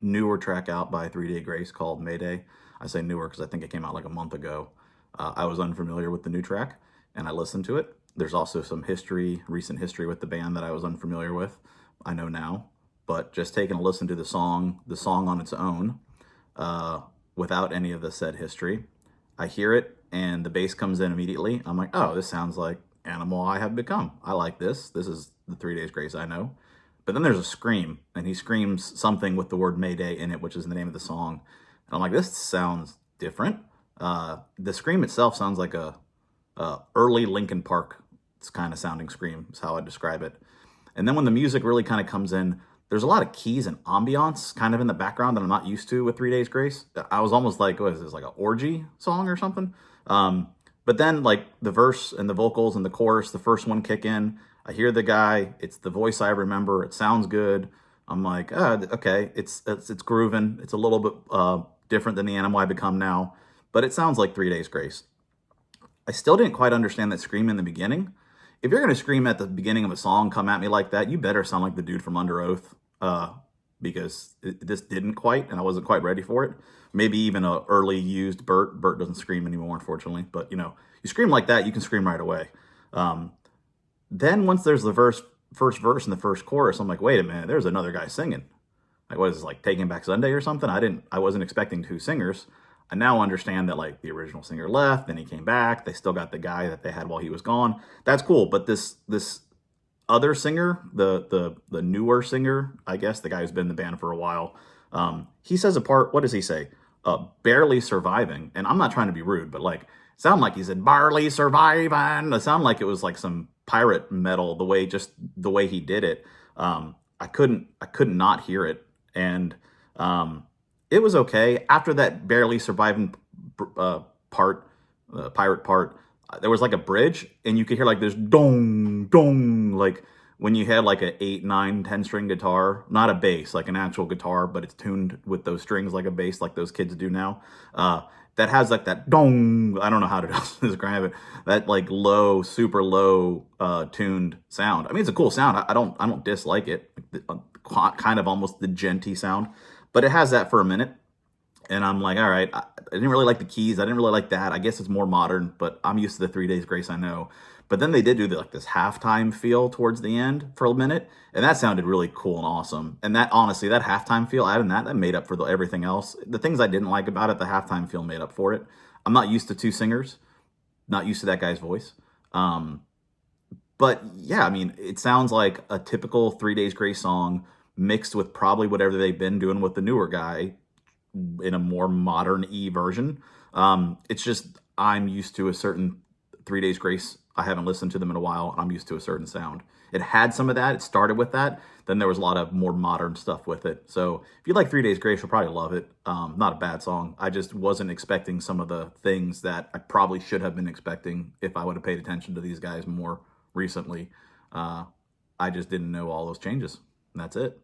newer track out by 3 Day Grace called Mayday. I say newer because I think it came out like a month ago. I was unfamiliar with the new track and I listened to it. There's also some recent history with the band that I was unfamiliar with. I know now, but just taking a listen to the song on its own, uh, without any of the said history, I hear it and the bass comes in immediately. I'm like, oh, this sounds like Animal I Have Become. I like this. This is the 3 Days Grace I know. But then there's a scream, and he screams something with the word Mayday in it, which is the name of the song. And I'm like, this sounds different. The scream itself sounds like a early Linkin Park kind of sounding scream, is how I describe it. And then when the music really kind of comes in, there's a lot of keys and ambiance kind of in the background that I'm not used to with 3 Days Grace. I was almost like, what is this, like an orgy song or something? But then like the verse and the vocals and the chorus, the first one kick in. I hear the guy. It's the voice I remember. It sounds good. I'm like, okay, it's grooving. It's a little bit different than the Animal I Become now, but it sounds like 3 Days Grace. I still didn't quite understand that scream in the beginning. If you're gonna scream at the beginning of a song, come at me like that, you better sound like the dude from Under Oath, because this didn't quite, and I wasn't quite ready for it. Maybe even a early used Bert. Bert doesn't scream anymore, unfortunately. But you scream like that, you can scream right away. Um, then once there's the first verse and the first chorus, I'm like, wait a minute, there's another guy singing. Like, what is this, like Taking Back Sunday or something? I wasn't expecting two singers. I now understand that like the original singer left, then he came back. They still got the guy that they had while he was gone. That's cool. But this other singer, the newer singer, I guess, the guy who's been in the band for a while, he says a part. What does he say? Barely surviving. And I'm not trying to be rude, but like, sound like he said barely surviving. It sounded like it was like some pirate metal. The way he did it, I couldn't not hear it, and it was okay. After that barely surviving part, pirate part, there was like a bridge, and you could hear like this dong dong, like when you had like a 8, 9, 10 string guitar, not a bass, like an actual guitar, but it's tuned with those strings like a bass, like those kids do now. That has like that dong. I don't know how to describe it. That like low, super low, tuned sound. I mean, it's a cool sound. I don't dislike it. Kind of almost the genty sound, but it has that for a minute. And I'm like, all right, I didn't really like the keys. I didn't really like that. I guess it's more modern, but I'm used to the 3 Days Grace I know. But then they did do like this halftime feel towards the end for a minute, and that sounded really cool and awesome. And that honestly, that halftime feel, adding that made up for everything else. The things I didn't like about it, the halftime feel made up for it. I'm not used to two singers, not used to that guy's voice. Um, but yeah, I mean, it sounds like a typical 3 Days Grace song mixed with probably whatever they've been doing with the newer guy in a more modern version. It's just I'm used to a certain 3 Days Grace. I haven't listened to them in a while. I'm used to a certain sound. It had some of that. It started with that. Then there was a lot of more modern stuff with it. So if you like 3 Days Grace, you'll probably love it. Not a bad song. I just wasn't expecting some of the things that I probably should have been expecting if I would have paid attention to these guys more recently. I just didn't know all those changes. And that's it.